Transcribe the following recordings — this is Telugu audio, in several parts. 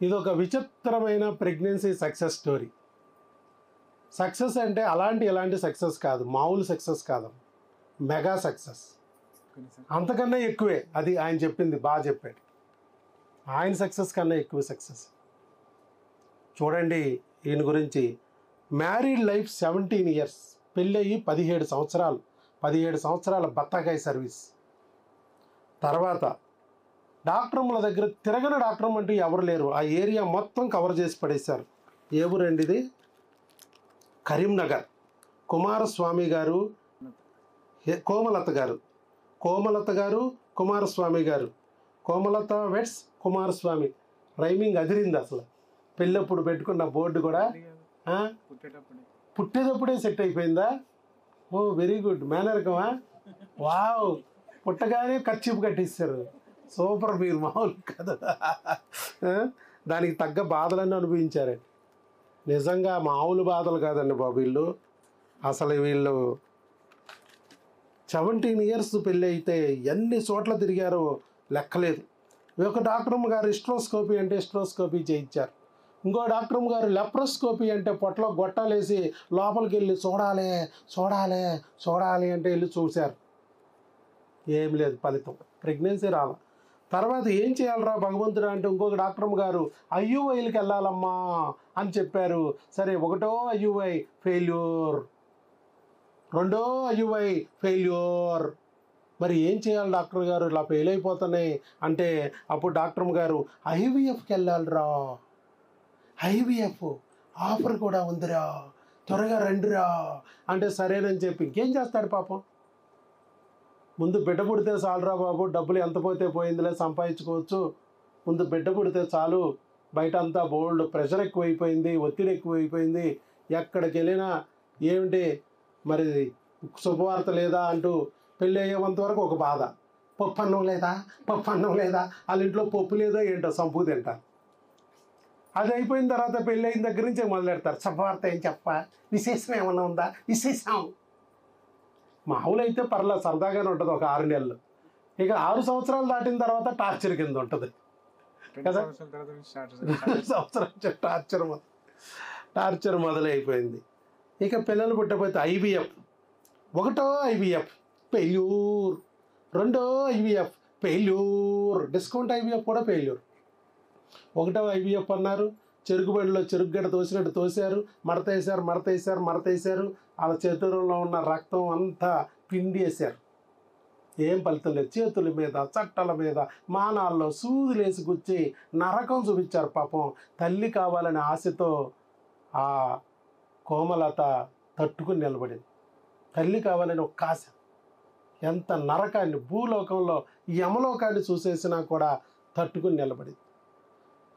ఇది ఒక విచిత్రమైన ప్రెగ్నెన్సీ సక్సెస్ స్టోరీ. సక్సెస్ అంటే ఎలాంటి సక్సెస్ కాదు, మామూలు సక్సెస్ కాదు, మెగా సక్సెస్, అంతకన్నా ఎక్కువే. అది ఆయన చెప్పింది బాగా చెప్పాడు. ఆయన సక్సెస్ కన్నా ఎక్కువ సక్సెస్. చూడండి ఈయన గురించి. మ్యారీడ్ లైఫ్ 17 years, పెళ్ళయి 17 సంవత్సరాలు, 17 సంవత్సరాల బత్తాకాయ సర్వీస్. తర్వాత డాక్టర్ల దగ్గర తిరగని డాక్టర్ అంటూ ఎవరు లేరు. ఆ ఏరియా మొత్తం కవర్ చేసి పడేశారు. ఏ ఊరండి ఇది? కరీంనగర్. కుమారస్వామి గారు, కోమలత గారు, కుమారస్వామి గారు, కోమలత వెట్స్ కుమారస్వామి. రైమింగ్ అదిరింది అసలు. పెళ్ళప్పుడు పెట్టుకున్న బోర్డు కూడా పుట్టేటప్పుడే సెట్ అయిపోయిందా? ఓ వెరీ గుడ్. మేనరకమా? వావ్, పుట్టగానే కర్చీపు కట్టిస్తారు. సూపర్, మీరు మామూలు కదా. దానికి తగ్గ బాధలన్నీ అనుభవించారండి. నిజంగా మామూలు బాధలు కాదండి బాబు వీళ్ళు. అసలు వీళ్ళు 17 years పెళ్ళి అయితే ఎన్ని చోట్ల తిరిగారో లెక్కలేదు. ఒక డాక్టర్ గారు హిస్ట్రోస్కోపీ అంటే హిస్ట్రోస్కోపీ చేయించారు. ఇంకో డాక్టర్ గారు లెప్రోస్కోపీ అంటే పొట్టలో గొట్టాలేసి లోపలికి వెళ్ళి చూడాలి అంటే వెళ్ళి చూశారు. ఏం లేదు ఫలితం, ప్రెగ్నెన్సీ రాల. తర్వాత ఏం చేయాలరా భగవంతుడు అంటే ఇంకొక డాక్టర్ గారు ఐయుఐలకి వెళ్ళాలమ్మా అని చెప్పారు. సరే, ఒకటో ఐయుఐ ఫెయిల్యూర్, రెండో ఐయుఐ ఫెయిల్యూర్. మరి ఏం చేయాలి డాక్టర్ గారు, ఇలా ఫెయిల్ అయిపోతున్నాయి అంటే అప్పుడు డాక్టర్ గారు ఐవీఎఫ్కి వెళ్ళాలిరా, ఐవీఎఫ్ ఆఫర్ కూడా ఉందిరా, త్వరగా రండిరా అంటే సరేనని చెప్పి ఇంకేం చేస్తాడు పాపం. ముందు బిడ్డ పుడితే చాలురా బాబు, డబ్బులు ఎంత పోతే పోయిందిలే, సంపాదించుకోవచ్చు. ముందు బిడ్డ పుడితే చాలు. బయట అంతా బోల్డ్ ప్రెషర్ ఎక్కువైపోయింది, ఒత్తిడి ఎక్కువైపోయింది. ఎక్కడికి వెళ్ళినా ఏమిటి మరి శుభవార్త లేదా అంటూ పెళ్ళి అయ్యేంత వరకు ఒక బాధ. పప్పు అన్నం లేదా, వాళ్ళ ఇంట్లో పప్పు లేదో ఏంటో సంపు తింటారు. అది అయిపోయిన తర్వాత పెళ్ళి అయిన దగ్గర నుంచి మొదలెడతారు. శుభవార్త ఏం విశేషం ఏమన్నా ఉందా? విశేషం మామూలు అయితే పర్లేదు, సరదాగానే ఉంటుంది ఒక 6 నెలలు. ఇక 6 సంవత్సరాలు దాటిన తర్వాత టార్చర్ కింద ఉంటుంది కదా. 2 సంవత్సరాలు టార్చర్ మొదలైపోయింది. ఇక పిల్లలు పుట్టకపోతే ఐవీఎఫ్. ఒకటో ఐవీఎఫ్ ఫెయిల్యూర్, రెండో ఐవీఎఫ్ ఫెయిల్యూర్, డిస్కౌంట్ ఐవీఎఫ్ కూడా ఫెయిల్యూర్. ఒకటో ఐవీఎఫ్ అన్నారు, చెరుకు బండిలో చెరుకుగడ్డ తోసినట్టు తోసారు, మడతేశారు. వాళ్ళ చేతుల్లో ఉన్న రక్తం అంతా పిండి వేశారు. ఏం ఫలితం లేదు. చేతుల మీద, చట్టల మీద, మానాల్లో సూదులేసి గుచ్చి నరకం చూపించారు పాపం. తల్లి కావాలనే ఆశతో ఆ కోమలత తట్టుకుని నిలబడింది. తల్లి కావాలని ఒక ఆశ. ఎంత నరకాన్ని, భూలోకంలో యమలోకాన్ని చూసేసినా కూడా తట్టుకుని నిలబడింది.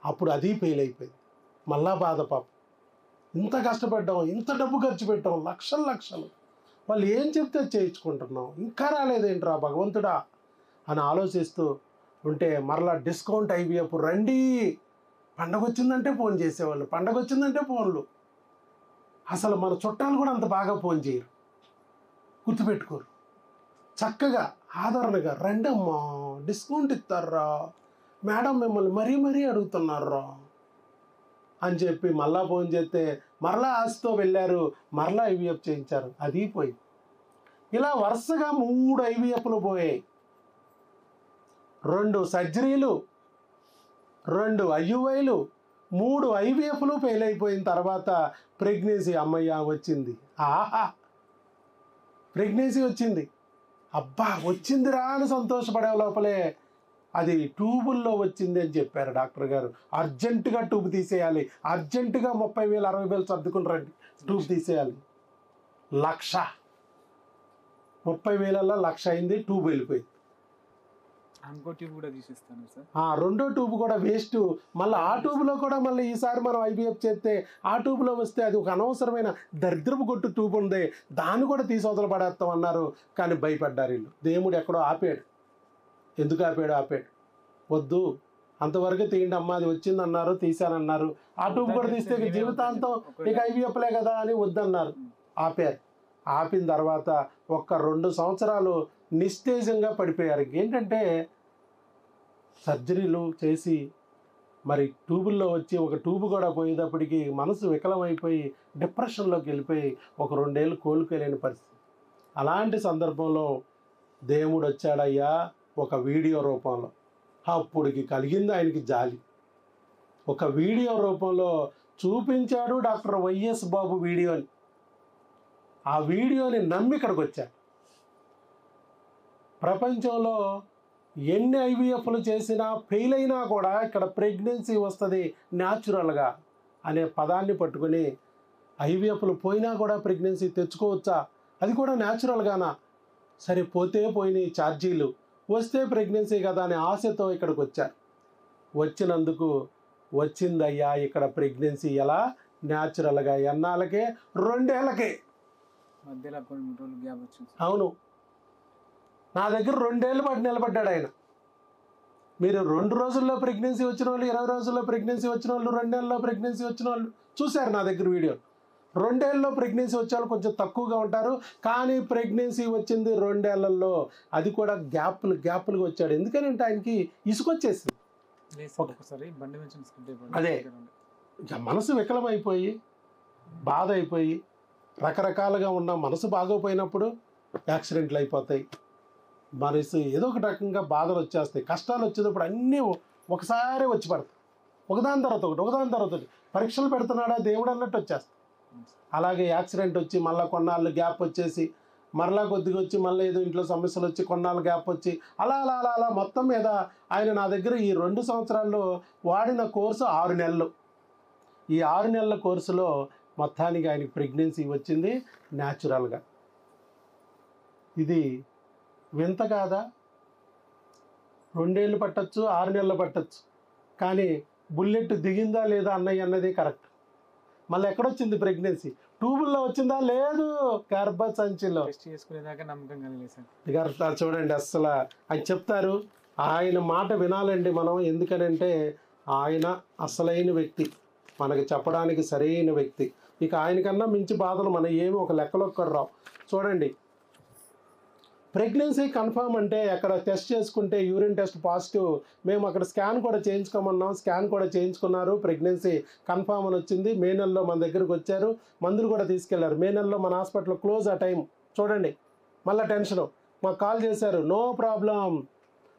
అప్పుడు అది ఫెయిల్ అయిపోయింది. మళ్ళా బాధ పాపం. ఇంత కష్టపడ్డాం, ఇంత డబ్బు ఖర్చు పెట్టాం, లక్షలు. వాళ్ళు ఏం చెప్తే చేయించుకుంటున్నాం, ఇంకా రాలేదేంట్రా భగవంతుడా అని ఆలోచిస్తూ ఉంటే మరలా డిస్కౌంట్ ఐవీఎఫ్ రండి. పండగ వచ్చిందంటే ఫోన్ చేసేవాళ్ళు, పండగ వచ్చిందంటే ఫోన్లు. అసలు మన చుట్టాలు కూడా అంత బాగా ఫోన్ చేయరు, గుర్తుపెట్టుకోరు. చక్కగా ఆదరణగా రండి అమ్మా, డిస్కౌంట్ ఇస్తారా మేడం, మిమ్మల్ని మరీ అడుగుతున్నారా అని చెప్పి మళ్ళా ఫోన్ చేస్తే మరలా ఆశతో వెళ్ళారు, మరలా ఐవీఎఫ్ చేయించారు, అది పోయి. ఇలా వరుసగా 3 ఐవీఎఫ్లు పోయాయి. 2 సర్జరీలు, 2 ఐయుఐలు, 3 ఐవీఎఫ్లు ఫెయిల్ అయిపోయిన తర్వాత ప్రెగ్నెన్సీ అమ్మయ్య వచ్చింది. ఆహా, ప్రెగ్నెన్సీ వచ్చింది. అబ్బా వచ్చిందిరా అని సంతోషపడే లోపలే అది ట్యూబుల్లో వచ్చింది అని చెప్పారు డాక్టర్ గారు. అర్జెంటుగా ట్యూబ్ తీసేయాలి, అర్జెంటుగా 30,000 60,000 సర్దుకుని రండి, ట్యూబ్ తీసేయాలి. 1,00,000, 30,000 1,00,000 అయింది. ట్యూబ్ వెళ్ళిపోయింది. రెండో ట్యూబ్ కూడా వేస్ట్. మళ్ళీ ఆ ట్యూబ్లో కూడా మళ్ళీ ఈసారి మనం ఐవీఎఫ్ చేస్తే ఆ ట్యూబ్లో వస్తే అది ఒక అనవసరమైన దరిద్రపు కొట్టు ట్యూబ్ ఉంది, దాన్ని కూడా తీసి పడేస్తాం అన్నారు. కానీ భయపడ్డారు వీళ్ళు. దేవుడు ఎక్కడో ఆపాడు. ఎందుకు ఆపాడు? వద్దు, అంతవరకు తీయండి అమ్మా, అది వచ్చిందన్నారు, తీశానన్నారు. ఆ ట్యూబ్ కూడా తీస్తే జీవితాంతం ఇక ఐవీఎఫ్లే కదా అని వద్దన్నారు. ఆపారు. ఆపిన తర్వాత 1-2 సంవత్సరాలు నిస్తేజంగా పడిపోయారు. ఏంటంటే సర్జరీలు చేసి మరి ట్యూబుల్లో వచ్చి ఒక ట్యూబ్ కూడా పోయేటప్పటికి మనసు వికలమైపోయి డిప్రెషన్లోకి వెళ్ళిపోయి ఒక 2 ఏళ్ళు కోలుకోలేని పరిస్థితి. అలాంటి సందర్భంలో దేవుడు వచ్చాడయ్యా ఒక వీడియో రూపంలో. అప్పటికి కలిగింది ఆయనకి జాలి. ఒక వీడియో రూపంలో చూపించాడు డాక్టర్ వైఎస్ బాబు వీడియోని. ఆ వీడియోని నమ్మి ఇక్కడికి వచ్చాడు. ప్రపంచంలో ఎన్ని ఐవీఎఫ్లు చేసినా ఫెయిల్ అయినా కూడా ఇక్కడ ప్రెగ్నెన్సీ వస్తుంది న్యాచురల్గా అనే పదాన్ని పట్టుకుని ఐవీఎఫ్లు పోయినా కూడా ప్రెగ్నెన్సీ తెచ్చుకోవచ్చా, అది కూడా న్యాచురల్గానా, సరే పోతే పోయినాయి ఛార్జీలు, వస్తే ప్రెగ్నెన్సీ కదా అనే ఆశతో ఇక్కడికి వచ్చారు. వచ్చినందుకు వచ్చిందయ్యా ఇక్కడ ప్రెగ్నెన్సీ ఎలా న్యాచురల్గా ఎన్నాళ్ళకే 2 ఏళ్ళకే. మధ్యలో కొన్ని రోజులు గ్యాప్ వచ్చింది. అవును, నా దగ్గర 2 ఏళ్ళు పాటు నిలబడ్డాడు ఆయన. మీరు 2 రోజుల్లో ప్రెగ్నెన్సీ వచ్చిన వాళ్ళు, 20 రోజుల్లో ప్రెగ్నెన్సీ వచ్చిన వాళ్ళు, 2 నెలల్లో ప్రెగ్నెన్సీ వచ్చిన వాళ్ళు చూశారు నా దగ్గర వీడియో. 2 ఏళ్ళలో ప్రెగ్నెన్సీ వచ్చే వాళ్ళు కొంచెం తక్కువగా ఉంటారు, కానీ ప్రెగ్నెన్సీ వచ్చింది 2 ఏళ్లలో, అది కూడా గ్యాప్లుగా వచ్చాడు. ఎందుకంటే ఆయనకి ఇసుకొచ్చేసింది. అదే ఇక మనసు వికలమైపోయి బాధ అయిపోయి రకరకాలుగా ఉన్న మనసు బాగోపోయినప్పుడు యాక్సిడెంట్లు అయిపోతాయి, మనసు ఏదో ఒక రకంగా బాధలు వచ్చేస్తాయి. కష్టాలు వచ్చేటప్పుడు అన్నీ ఒకసారి వచ్చి పడతాయి, ఒకదాని తర్వాత ఒకటి పరీక్షలు పెడుతున్నాడా దేవుడు అన్నట్టు వచ్చేస్తాయి. అలాగే యాక్సిడెంట్ వచ్చి మళ్ళీ కొన్నాళ్ళు గ్యాప్ వచ్చేసి మరలా కొద్దిగా వచ్చి మళ్ళీ ఏదో ఇంట్లో సమస్యలు వచ్చి కొన్నాళ్ళు గ్యాప్ వచ్చి అలా మొత్తం మీద ఆయన నా దగ్గర ఈ 2 సంవత్సరాల్లో వాడిన కోర్సు 6 నెలలు. ఈ 6 నెలల కోర్సులో మొత్తానికి ఆయనకి ప్రెగ్నెన్సీ వచ్చింది న్యాచురల్గా. ఇది వింత కాదా? 2 ఏళ్ళు పట్టచ్చు, 6 నెలలు పట్టచ్చు, కానీ బుల్లెట్ దిగిందా లేదా అన్నయ్య అన్నది కరెక్ట్. మళ్ళీ ఎక్కడొచ్చింది ప్రెగ్నెన్సీ? ట్యూబుల్లో వచ్చిందా? లేదు, గర్భసంచిలో. చేసుకునేదాకా నమ్మకం కలిగేది సార్. చూడండి, అస్సలు ఆయన చెప్తారు, ఆయన మాట వినాలండి మనం. ఎందుకనంటే ఆయన అసలైన వ్యక్తి, మనకి చెప్పడానికి సరైన వ్యక్తి. ఇక ఆయనకన్నా మించి బాధలు మన ఏమి ఒక లెక్కలోకి రావు. చూడండి, ప్రెగ్నెన్సీ కన్ఫర్మ్ అంటే అక్కడ టెస్ట్ చేసుకుంటే యూరిన్ టెస్ట్ పాజిటివ్, మేము అక్కడ స్కాన్ కూడా చేయించుకోమన్నాం, స్కాన్ కూడా చేయించుకున్నారు, ప్రెగ్నెన్సీ కన్ఫర్మ్ అని వచ్చింది. మే నెలలో మన దగ్గరకు వచ్చారు, మందులు కూడా తీసుకెళ్లారు. మే నెలలో మన హాస్పిటల్ క్లోజ్ ఆ టైం. చూడండి, మళ్ళీ టెన్షను. మాకు కాల్ చేశారు, నో ప్రాబ్లం,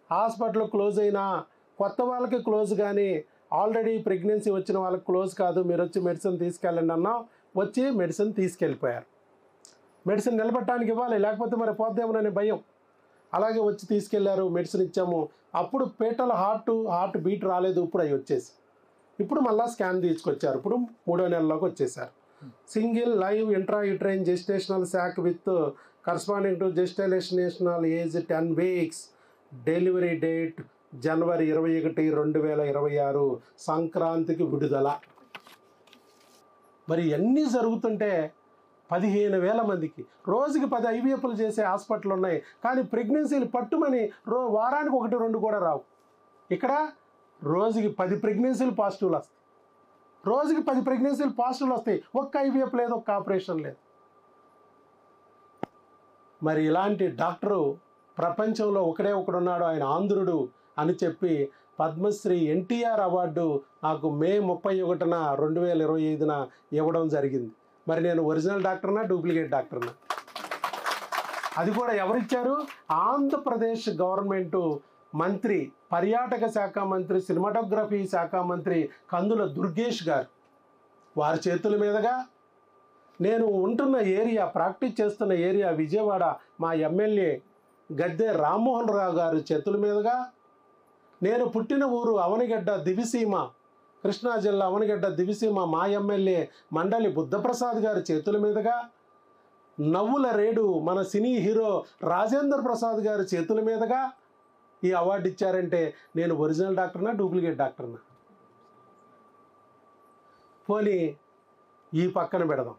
హాస్పిటల్ క్లోజ్ అయినా కొత్త వాళ్ళకి క్లోజ్, కానీ ఆల్రెడీ ప్రెగ్నెన్సీ వచ్చిన వాళ్ళకి క్లోజ్ కాదు, మీరు వచ్చి మెడిసిన్ తీసుకెళ్ళండి అన్నాం. వచ్చి మెడిసిన్ తీసుకెళ్ళిపోయారు. మెడిసిన్ నిలబెట్టడానికి ఇవ్వాలి, లేకపోతే మరి పోద్దేమోననే భయం. అలాగే వచ్చి తీసుకెళ్లారు, మెడిసిన్ ఇచ్చాము. అప్పుడు పేటల హార్ట్ బీట్ రాలేదు, ఇప్పుడు అవి వచ్చేసి ఇప్పుడు మళ్ళీ స్కాన్ తీసుకొచ్చారు. ఇప్పుడు 3వ నెలలోకి వచ్చేసారు. Single live intrauterine gestational sac with corresponding to gestational age 10 weeks, delivery date January 21, 2026, సంక్రాంతికి విడుదల. మరి ఎన్ని జరుగుతుంటే 15,000 మందికి రోజుకి 10 ఐవీఎఫ్లు చేసే హాస్పిటల్ ఉన్నాయి, కానీ ప్రెగ్నెన్సీలు పట్టుమని వారానికి 1-2 కూడా రావు. ఇక్కడ రోజుకి 10 ప్రెగ్నెన్సీలు పాజిటివ్లు వస్తాయి, రోజుకి 10 ప్రెగ్నెన్సీలు పాజిటివ్లు వస్తాయి, ఒక్క ఐవీఎఫ్ లేదు, ఒక్క ఆపరేషన్ లేదు. మరి ఇలాంటి డాక్టరు ప్రపంచంలో ఒకడున్నాడు, ఆయన ఆంధ్రుడు అని చెప్పి పద్మశ్రీ ఎన్టీఆర్ అవార్డు నాకు మే 31, 2025 ఇవ్వడం జరిగింది. మరి నేను ఒరిజినల్ డాక్టర్నా, డూప్లికేట్ డాక్టర్నా? అది కూడా ఎవరిచ్చారు? ఆంధ్రప్రదేశ్ గవర్నమెంటు మంత్రి, పర్యాటక శాఖ మంత్రి, సినిమాటోగ్రఫీ శాఖ మంత్రి కందుల దుర్గేష్ గారు వారి చేతుల మీదుగా, నేను ఉంటున్న ఏరియా, ప్రాక్టీస్ చేస్తున్న ఏరియా విజయవాడ, మా ఎమ్మెల్యే గద్దె రామ్మోహన్ రావు గారి చేతుల మీదుగా, నేను పుట్టిన ఊరు అవనిగడ్డ దివిసీమ, కృష్ణా జిల్లా అవనిగడ్డ దివిసీమ, మా ఎమ్మెల్యే మండలి బుద్ధప్రసాద్ గారి చేతుల మీదుగా, నవ్వుల రేడు మన సినీ హీరో రాజేంద్ర ప్రసాద్ గారి చేతుల మీదుగా ఈ అవార్డు ఇచ్చారంటే నేను ఒరిజినల్ డాక్టర్నా, డూప్లికేట్ డాక్టర్నా? పోనీ ఈ పక్కన పెడదాం.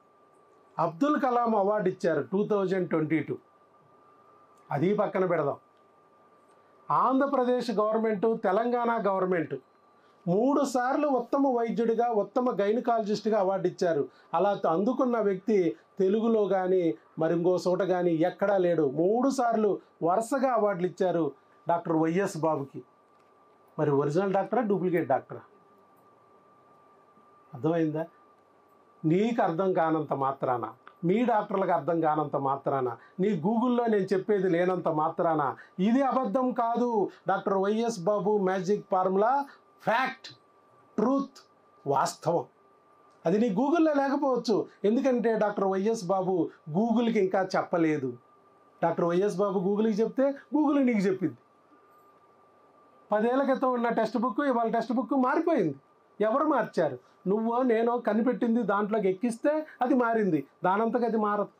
అబ్దుల్ కలాం అవార్డు ఇచ్చారు 2022, అది పక్కన పెడదాం. ఆంధ్రప్రదేశ్ గవర్నమెంటు, తెలంగాణ గవర్నమెంటు 3 సార్లు ఉత్తమ వైద్యుడిగా, ఉత్తమ గైనకాలజిస్ట్గా అవార్డు ఇచ్చారు. అలా అందుకున్న వ్యక్తి తెలుగులో కానీ మరి ఇంకో చోట కానీ ఎక్కడా లేడు. 3 సార్లు వరుసగా అవార్డులు ఇచ్చారు డాక్టర్ వైఎస్ బాబుకి. మరి ఒరిజినల్ డాక్టరా, డూప్లికేట్ డాక్టరా? అర్థమైందా? నీకు అర్థం కానంత మాత్రాన, మీ డాక్టర్లకు అర్థం కానంత మాత్రాన, నీ గూగుల్లో నేను చెప్పేది లేనంత మాత్రాన ఇది అబద్ధం కాదు. డాక్టర్ వైఎస్ బాబు మ్యాజిక్ ఫార్ములా ఫ్యాక్ట్, ట్రూత్, వాస్తవం. అది నీ గూగుల్లో లేకపోవచ్చు, ఎందుకంటే డాక్టర్ వైఎస్ బాబు గూగుల్కి ఇంకా చెప్పలేదు. డాక్టర్ వైఎస్ బాబు గూగుల్కి చెప్తే గూగుల్ నీకు చెప్పింది. 10 ఏళ్ల క్రితం ఉన్న టెక్స్ట్ బుక్ ఇవాళ టెక్స్ట్ బుక్ మారిపోయింది. ఎవరు మార్చారు? నువ్వు నేను కనిపెట్టింది దాంట్లోకి ఎక్కిస్తే అది మారింది, దానంతకు అది మారదు.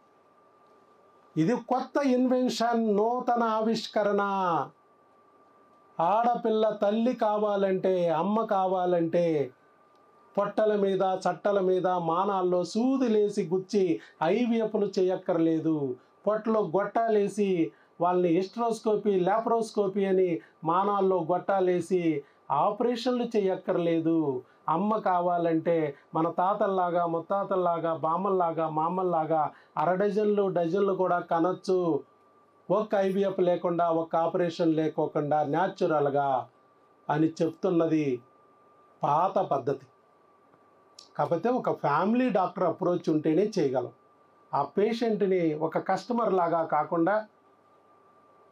ఇది కొత్త ఇన్వెన్షన్, నూతన ఆవిష్కరణ. ఆడపిల్ల తల్లి కావాలంటే, అమ్మ కావాలంటే పొట్టల మీద, చట్టల మీద, మానాల్లో సూదిలేసి గుచ్చి ఐవీఎఫ్లు చేయక్కర్లేదు. పొట్టలో గొట్టాలేసి వాళ్ళని హిస్ట్రోస్కోపీ, లాప్రోస్కోపీ అని మానాల్లో గొట్టాలేసి ఆపరేషన్లు చేయక్కర్లేదు. అమ్మ కావాలంటే మన తాతల్లాగా, ముత్తాతల్లాగా, బామ్మల్లాగా, మామల్లాగా డజన్లు కూడా కనొచ్చు. ఒక్క ఐవీఎఫ్ లేకుండా, ఒక్క ఆపరేషన్ లేకోకుండా న్యాచురల్గా అని చెప్తున్నది పాత పద్ధతి. కాకపోతే ఒక ఫ్యామిలీ డాక్టర్ అప్రోచ్ ఉంటేనే చేయగలం. ఆ పేషెంట్ని ఒక కస్టమర్ లాగా కాకుండా,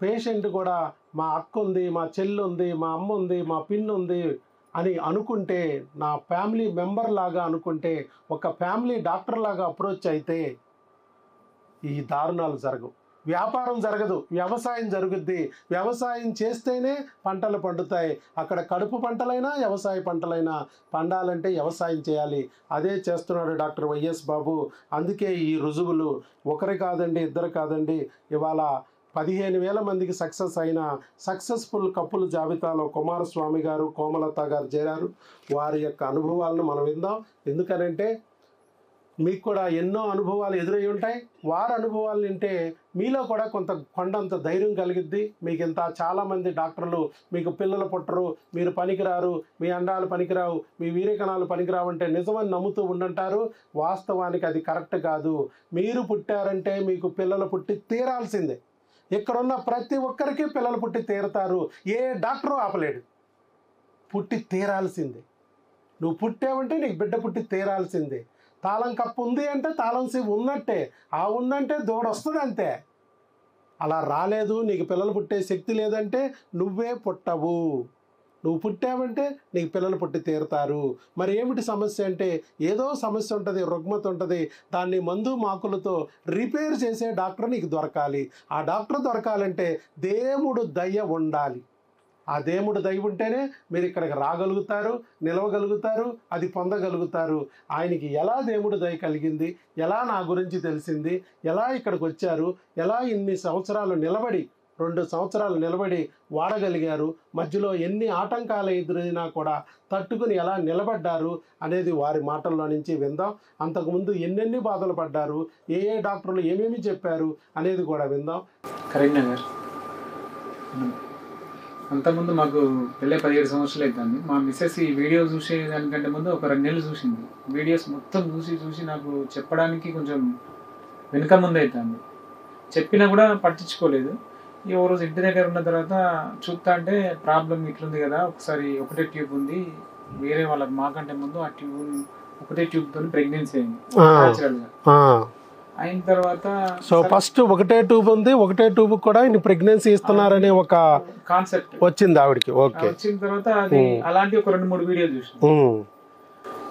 పేషెంట్ కూడా మా అక్క ఉంది, మా చెల్లి ఉంది, మా అమ్మ ఉంది, మా పిన్ ఉంది అని అనుకుంటే, నా ఫ్యామిలీ మెంబర్ లాగా అనుకుంటే, ఒక ఫ్యామిలీ డాక్టర్ లాగా అప్రోచ్ అయితే ఈ దారుణాలు జరగవు. వ్యాపారం జరగదు, వ్యవసాయం జరుగుద్ది. వ్యవసాయం చేస్తేనే పంటలు పండుతాయి. అక్కడ కడుపు పంటలైనా వ్యవసాయ పంటలైనా పండాలంటే వ్యవసాయం చేయాలి. అదే చేస్తున్నాడు డాక్టర్ వైఎస్ బాబు. అందుకే ఈ రుజువులు ఒకరి కాదండి, ఇద్దరు కాదండి. ఇవాళ 15,000 మందికి సక్సెస్ అయిన సక్సెస్ఫుల్ కప్పుల జాబితాలో కుమారస్వామి గారు, కోమలత గారు చేరారు. వారి యొక్క అనుభవాలను మనం విందాం. ఎందుకనంటే మీకు కూడా ఎన్నో అనుభవాలు ఎదురై ఉంటాయి. వారి అనుభవాలు వింటే మీలో కూడా కొండంత ధైర్యం కలిగిద్ది. మీకు ఇంత చాలామంది డాక్టర్లు మీకు పిల్లలు పుట్టరు, మీరు పనికిరారు, మీ అండాలు పనికిరావు, మీ వీర్యకణాలు పనికిరావు అంటే నిజమని నమ్ముతూ ఉండంటారు. వాస్తవానికి అది కరెక్ట్ కాదు. మీరు పుట్టారంటే మీకు పిల్లలు పుట్టి తీరాల్సిందే. ఇక్కడున్న ప్రతి ఒక్కరికి పిల్లలు పుట్టి తీరుతారు. ఏ డాక్టరు ఆపలేడు. పుట్టి తీరాల్సిందే. నువ్వు పుట్టావంటే నీకు బిడ్డ పుట్టి తీరాల్సిందే. తాళం కప్పు ఉంది అంటే తాళం సివి ఉన్నట్టే. ఆ ఉందంటే దూడ వస్తుంది అంతే. అలా రాలేదు, నీకు పిల్లలు పుట్టే శక్తి లేదంటే నువ్వే పుట్టవు. నువ్వు పుట్టావంటే నీకు పిల్లలు పుట్టి తీరుతారు. మరి ఏమిటి సమస్య అంటే ఏదో సమస్య ఉంటుంది, రుగ్మత ఉంటుంది. దాన్ని మందు మాకులతో రిపేర్ చేసే డాక్టర్ నీకు దొరకాలి. ఆ డాక్టర్ దొరకాలంటే దేవుడు దయ ఉండాలి. ఆ దేవుడు దయ ఉంటేనే మీరు ఇక్కడికి రాగలుగుతారు, నిలవగలుగుతారు, అది పొందగలుగుతారు. ఆయనకి ఎలా దేవుడు దయ కలిగింది, ఎలా నా గురించి తెలిసింది, ఎలా ఇక్కడికి వచ్చారు, ఎలా ఇన్ని సంవత్సరాలు నిలబడి 2 సంవత్సరాలు నిలబడి వాడగలిగారు, మధ్యలో ఎన్ని ఆటంకాలు ఎదురైనా కూడా తట్టుకుని ఎలా నిలబడ్డారు అనేది వారి మాటల్లో నుంచి విందాం. అంతకుముందు ఎన్నెన్ని బాధలు పడ్డారు, ఏ డాక్టర్లు ఏమేమి చెప్పారు అనేది కూడా విందాం. కరీంనగర్ అంతకుముందు మాకు పెళ్ళే 17 సంవత్సరాలు అవుతుంది. మా మిస్సెస్ ఈ వీడియో చూసే దానికంటే ముందు ఒక 2 నెలలు చూసింది. వీడియోస్ మొత్తం చూసి నాకు చెప్పడానికి కొంచెం వెనుక ముందు అవుతుంది. చెప్పినా కూడా పట్టించుకోలేదు. ఈ ఓ రోజు ఇంటి దగ్గర ఉన్న తర్వాత చూస్తా అంటే ప్రాబ్లం ఇట్లుంది కదా, ఒకసారి ఒకటే ట్యూబ్ ఉంది, వేరే వాళ్ళకి మాకంటే ముందు ఆ ట్యూబ్ ఒకటే ట్యూబ్తో ప్రెగ్నెన్సీ అయింది న్యాచురల్గా. అయిన తర్వాత సో ఫస్ట్ ఒకటే ట్యూబ్ ఉంది, ఒకటే ట్యూబ్ కూడా ప్రెగ్నెన్సీ ఇస్తున్నారనే ఒక కాన్సెప్ట్ వచ్చింది ఆవిడకి. ఓకే. వచ్చిన తర్వాత అది అలాంటి ఒక 2-3 వీడియోలు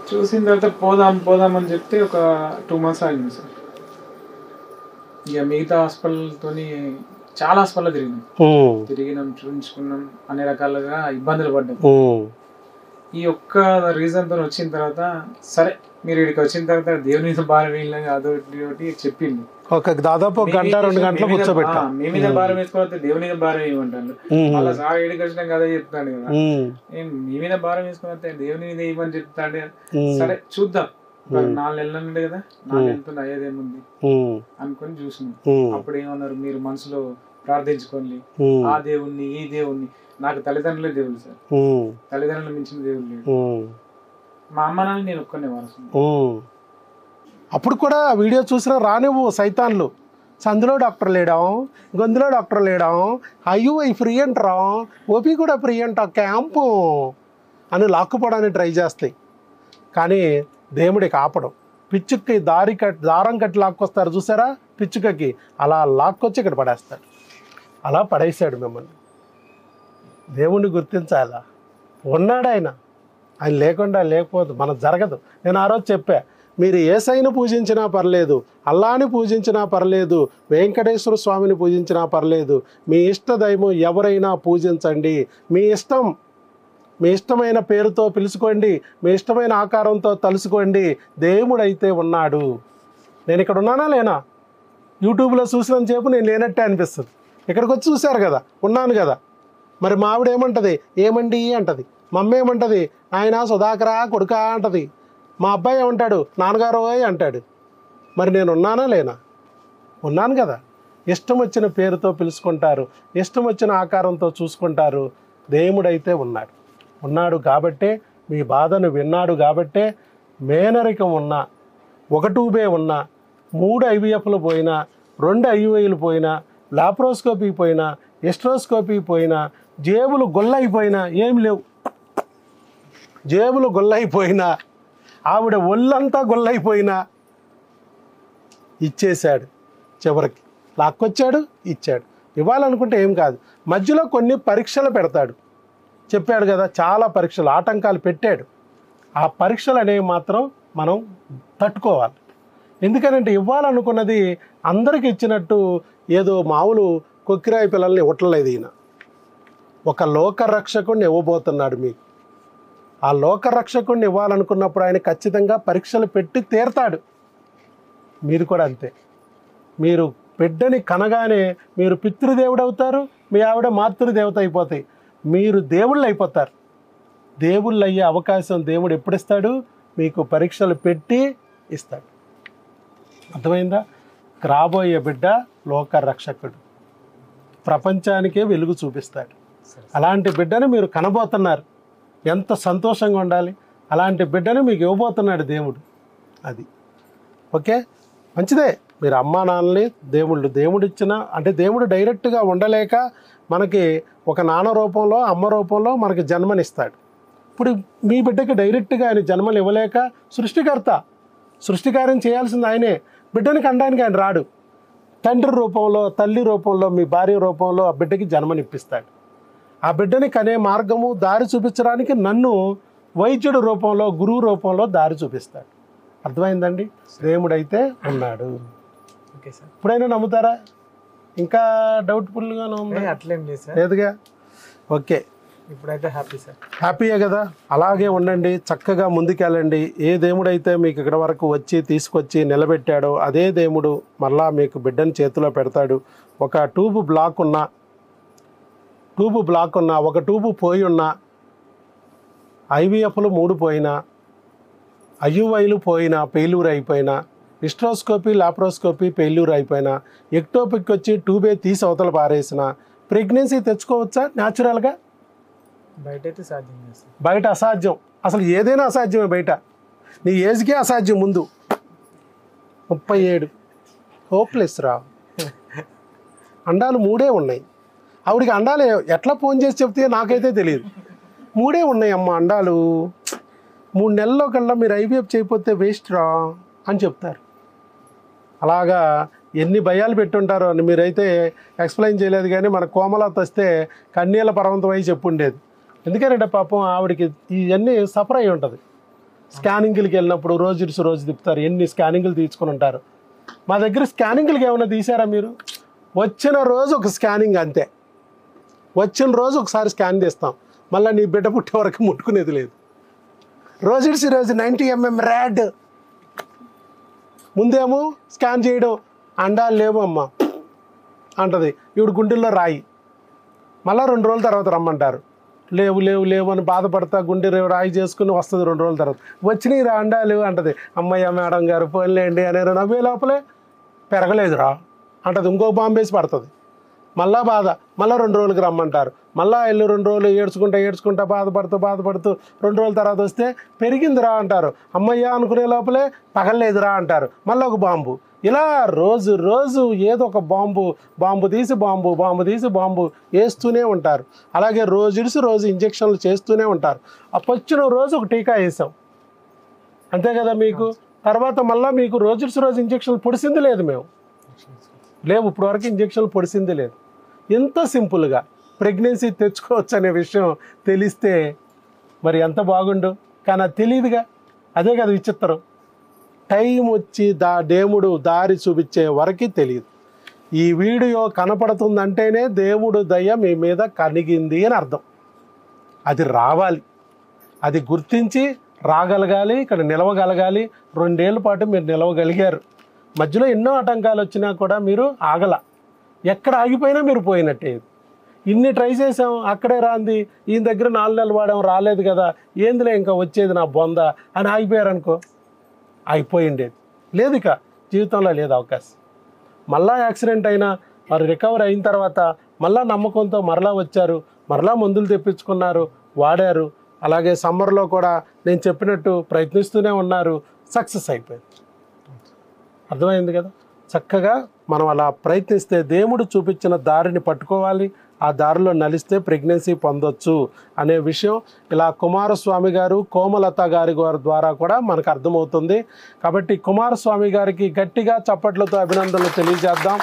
చూసిన తర్వాత పోదాం అని చెప్తే ఒక 2 months ఆగింది సార్. ఇక మిగతా హాస్పిటల్తో చాలా హాస్పిటల్ తిరిగినాం, చూపించుకున్నాం, అన్ని రకాలుగా ఇబ్బందులు పడ్డాం. ఈ ఒక్క రీజన్ తో వచ్చిన తర్వాత సరే మీరు ఇక్కడికి వచ్చిన తర్వాత దేవుని మీద భారం వేయాలని అదొకటి చెప్పింది. దాదాపు 1-2 గంటలు కూర్చోబెట్టా. మీ మీద భారం వేసుకోవాలి, దేవుని మీద భారం వేయమంటాను. అలా సార్ ఇక్కడికి వచ్చినాం కదా చెప్తాను కదా, మీ మీద భారం వేసుకోవాలి దేవుని మీద వేయమని చెప్తాడు. సరే చూద్దాం, 4 నెలలు ఉండే కదా, 4 నెలలతో అయ్యేదేముంది అనుకొని చూసినాం. అప్పుడు ఏమన్నారు, మీరు మనసులో ప్రార్థించుకోండి ఆ దేవుణ్ణి ఈ దేవుణ్ణి. నాకు తల్లిదండ్రులే దేవుడు సార్, తల్లిదండ్రులు మించిన దేవుడు లేడు. మా అమ్మ నాన్న నేను ఒక్కనే వారసు. అప్పుడు కూడా వీడియో చూసినా రానివ్వు సైతాన్లు. సందులో డాక్టర్ లేడాం, గొంతులో డాక్టర్ లేడాం, ఐయుఐ ఫ్రీ అంటారా, ఓపీ కూడా ఫ్రీ అంట, క్యాంపు అని లాక్కుపోవడానికి ట్రై చేస్తాయి. కానీ దేవుడికి ఆపడం. పిచ్చుక్కి దారం కట్టి లాక్కొస్తారు చూసారా, పిచ్చుకకి అలా లాక్కొచ్చి ఇక్కడ పడేస్తాడు. అలా పడేసాడు మిమ్మల్ని. దేవుణ్ణి గుర్తించాలా, ఉన్నాడు ఆయన. ఆయన లేకుండా లేకపోదు మన జరగదు. నేను ఆ రోజు చెప్పా, మీరు యేసయ్యను పూజించినా పర్లేదు, అల్లాని పూజించినా పర్లేదు, వెంకటేశ్వర స్వామిని పూజించినా పర్లేదు, మీ ఇష్ట దైవం ఎవరైనా పూజించండి. మీ ఇష్టం, మీ ఇష్టమైన పేరుతో పిలుచుకోండి, మీ ఇష్టమైన ఆకారంతో తలుసుకోండి, దేవుడైతే ఉన్నాడు. నేను ఇక్కడ ఉన్నానా లేనా? యూట్యూబ్లో చూసినంతసేపు నేను లేనట్టే అనిపిస్తుంది. ఇక్కడికి వచ్చి చూశారు కదా, ఉన్నాను కదా. మరి మా ఆవిడ ఏమంటుంది? ఏమండి అంటది. మా అమ్మ ఏమంటుంది? ఆయన సుధాకరా కొడుకా అంటది. మా అబ్బాయి ఏమంటాడు? నాన్నగారు అంటాడు. మరి నేను ఉన్నానా లేనా? ఉన్నాను కదా. ఇష్టం వచ్చిన పేరుతో పిలుచుకుంటారు, ఇష్టం వచ్చిన ఆకారంతో చూసుకుంటారు. దేవుడైతే ఉన్నాడు కాబట్టే, మీ బాధను విన్నాడు కాబట్టే, మేనరికం ఉన్నా, ఒక ట్యూబే ఉన్నా, 3 IVFలు పోయినా, 2 IUIలు పోయినా, లాప్రోస్కోపీ పోయినా, ఎస్ట్రోస్కోపీ పోయినా, జేబులు గొల్లైపోయినా, ఏమి లేవు. జేబులు గొల్లైపోయినా, ఆవిడ ఒళ్ళంతా గొల్లైపోయినా ఇచ్చేశాడు. చివరికి లాక్కొచ్చాడు, ఇచ్చాడు. ఇవ్వాలనుకుంటే ఏం కాదు. మధ్యలో కొన్ని పరీక్షలు పెడతాడు. చెప్పాడు కదా, చాలా పరీక్షలు, ఆటంకాలు పెట్టాడు. ఆ పరీక్షలు అనేవి మాత్రం మనం తట్టుకోవాలి. ఎందుకనంటే ఇవ్వాలనుకున్నది అందరికి ఇచ్చినట్టు ఏదో మామూలు కొక్కిరాయి పిల్లల్ని ఇవ్వట్లేదు ఈయన. ఒక లోకరక్షకుడిని ఇవ్వబోతున్నాడు మీకు. ఆ లోకరక్షకుడిని ఇవ్వాలనుకున్నప్పుడు ఆయన ఖచ్చితంగా పరీక్షలు పెట్టి తీరతాడు. మీరు కూడా అంతే. మీరు బిడ్డని కనగానే మీరు పితృదేవుడు అవుతారు, మీ ఆవిడ మాతృదేవత అయిపోతాయి. మీరు దేవుళ్ళు అయిపోతారు. దేవుళ్ళు అయ్యే అవకాశం దేవుడు ఎప్పుడు ఇస్తాడు? మీకు పరీక్షలు పెట్టి ఇస్తాడు. అర్థమైందా? రాబోయే బిడ్డ లోకరక్షకుడు, ప్రపంచానికే వెలుగు చూపిస్తాడు. అలాంటి బిడ్డను మీరు కనబోతున్నారు. ఎంత సంతోషంగా ఉండాలి. అలాంటి బిడ్డను మీకు ఇవ్వబోతున్నాడు దేవుడు. అది ఓకే, మంచిదే. మీరు అమ్మా నాన్నని దేవుడిచ్చిన, అంటే దేవుడు డైరెక్ట్గా ఉండలేక మనకి ఒక నాన్న రూపంలో, అమ్మ రూపంలో మనకి జన్మనిస్తాడు. ఇప్పుడు మీ బిడ్డకి డైరెక్ట్గా ఆయన జన్మలు ఇవ్వలేక సృష్టికార్యం చేయాల్సింది ఆయనే. బిడ్డని కనడానికి ఆయన రాడు. తండ్రి రూపంలో, తల్లి రూపంలో, మీ భార్య రూపంలో ఆ బిడ్డకి జన్మనిప్పిస్తాడు. ఆ బిడ్డని కనే మార్గము, దారి చూపించడానికి నన్ను వైద్యుడి రూపంలో, గురువు రూపంలో దారి చూపిస్తాడు. అర్థమైందండి? దేవుడైతే ఉన్నాడు. Okay sir. ఇప్పుడైనా నమ్ముతారా? ఇంకా డౌట్ఫుల్గా ఉంది? అట్లేం లేదు సార్. లేదుగా. ఓకే, ఇప్పుడైతే హ్యాపీ సార్. హ్యాపీయే కదా. అలాగే ఉండండి, చక్కగా ముందుకెళ్ళండి. ఏ దేవుడైతే మీకు ఇక్కడ వరకు వచ్చి తీసుకొచ్చి నిలబెట్టాడో అదే దేవుడు మళ్ళా మీకు బిడ్డని చేతిలో పెడతాడు. ఒక ట్యూబ్ బ్లాక్ ఉన్నా, ఒక ట్యూబ్ పోయి ఉన్నా, IVFలు 3 పోయినా, IUIలు పోయినా, ఫెయిల్యూర్ అయిపోయినా, హిస్ట్రోస్కోపీ, లాప్రోస్కోపీ ఫెయిల్యూర్ అయిపోయినా, ఎక్టోపిక్ వచ్చి ట్యూబే తీసి అవతల పారేసిన, ప్రెగ్నెన్సీ తెచ్చుకోవచ్చా న్యాచురల్గా? బయట అయితే సాధ్యం లేదు. బయట అసాధ్యం. అసలు ఏదైనా అసాధ్యమే బయట. నీ ఏజ్కే అసాధ్యం. ముందు 37 హోప్లెస్ రా. అండాలు 3 ఉన్నాయి. ఆవిడికి అండాలు ఎట్లా ఫోన్ చేసి చెప్తే నాకైతే తెలియదు. 3 ఉన్నాయి అమ్మ అండాలు. 3 నెలల్లో కల్లా మీరు IVF చేయకపోతే వేస్ట్ రా అని చెప్తారు. అలాగా ఎన్ని భయాలు పెట్టుంటారో అని మీరైతే ఎక్స్ప్లెయిన్ చేయలేదు. కానీ మన కోమలత వస్తే కన్నీళ్ళ పర్వంతం అయి చెప్పుండేది. ఎందుకంటే పాపం ఆవిడకి ఇవన్నీ సఫర్ అయి ఉంటుంది. స్కానింగ్లకి వెళ్ళినప్పుడు రోజు తిప్పుతారు. ఎన్ని స్కానింగ్లు తీసుకుని ఉంటారు. మా దగ్గర స్కానింగ్లకి ఏమైనా తీసారా మీరు? వచ్చిన రోజు ఒక స్కానింగ్ అంతే. వచ్చిన రోజు ఒకసారి స్కాన్ చేస్తాం. మళ్ళీ నీ బిడ్డ పుట్టే వరకు ముట్టుకునేది లేదు. రోజు 90 mm ర్యాడ్. ముందేమో స్కాన్ చేయడం, అండాలు లేవు అమ్మ అంటది. ఈవిడ గుండెల్లో రాయి. మళ్ళీ 2 రోజుల తర్వాత రమ్మంటారు. లేవు అని బాధపడతా గుండె రాయి చేసుకుని వస్తుంది. 2 రోజుల తర్వాత వచ్చినాయి రా అండాలు అంటది. అమ్మయ్య మేడం గారు పోలేండి అనే నవ్వే లోపలే పెరగలేదురా అంటది. ఇంకో బాంబేసి పడుతుంది. మళ్ళా బాధ. మళ్ళీ 2 రోజులకి రమ్మంటారు. మళ్ళీ 2 రోజులు ఏడ్చుకుంటా బాధపడుతూ 2 రోజుల తర్వాత వస్తే పెరిగిందిరా అంటారు. అమ్మయ్య అనుకునే లోపలే పగలలేదురా అంటారు. మళ్ళీ ఒక బాంబు. ఇలా రోజు ఏదో ఒక బాంబు తీసి బాంబు వేస్తూనే ఉంటారు. అలాగే రోజు ఇంజక్షన్లు చేస్తూనే ఉంటారు. వచ్చిన రోజు ఒక టీకా వేసాం. అంతే కదా మీకు. తర్వాత మళ్ళీ మీకు రోజు ఇంజక్షన్లు పొడిసింది లేదు, మేము లేవు ఇప్పుడు వరకు ఇంజక్షన్లు పొడిసింది లేదు. ఎంత సింపుల్గా ప్రెగ్నెన్సీ తెచ్చుకోవచ్చు అనే విషయం తెలిస్తే మరి ఎంత బాగుండు. కానీ అది తెలియదుగా, అదే కదా విచిత్రం. టైం వచ్చి దేవుడు దారి చూపించే వరకు తెలియదు. ఈ వీడియో కనపడుతుందంటేనే దేవుడు దయ మీ మీద కలిగింది అని అర్థం. అది రావాలి, అది గుర్తించి రాగలగాలి, ఇక్కడ నిలవగలగాలి. 2 ఏళ్ళ పాటు మీరు నిలవగలిగారు. మధ్యలో ఎన్నో ఆటంకాలు వచ్చినా కూడా మీరు ఆగల. ఎక్కడ ఆగిపోయినా మీరు పోయినట్టే. ఇన్ని ట్రై చేసాం, అక్కడే రాంది, ఈయన దగ్గర 4 నెలలు వాడాం, రాలేదు కదా, ఏందిలే ఇంకా వచ్చేది నా బొంద అని ఆగిపోయారనుకో, అయిపోయిండేది లేదు. ఇక జీవితంలో లేదు అవకాశం. మళ్ళా యాక్సిడెంట్ అయినా మరి రికవర్ అయిన తర్వాత మళ్ళా నమ్మకంతో మరలా వచ్చారు, మరలా మందులు తెప్పించుకున్నారు, వాడారు. అలాగే సమ్మర్లో కూడా నేను చెప్పినట్టు ప్రయత్నిస్తూనే ఉన్నారు, సక్సెస్ అయిపోయింది. అర్థమైంది కదా. చక్కగా మనం అలా ప్రయత్నిస్తే దేవుడు చూపించిన దారిని పట్టుకోవాలి, ఆ దారిలో నలిస్తే ప్రెగ్నెన్సీ పొందొచ్చు అనే విషయం ఇలా కుమారస్వామి గారు, కోమలత గారి ద్వారా కూడా మనకు అర్థమవుతుంది. కాబట్టి కుమారస్వామి గారికి గట్టిగా చప్పట్లతో అభినందనలు తెలియజేద్దాం.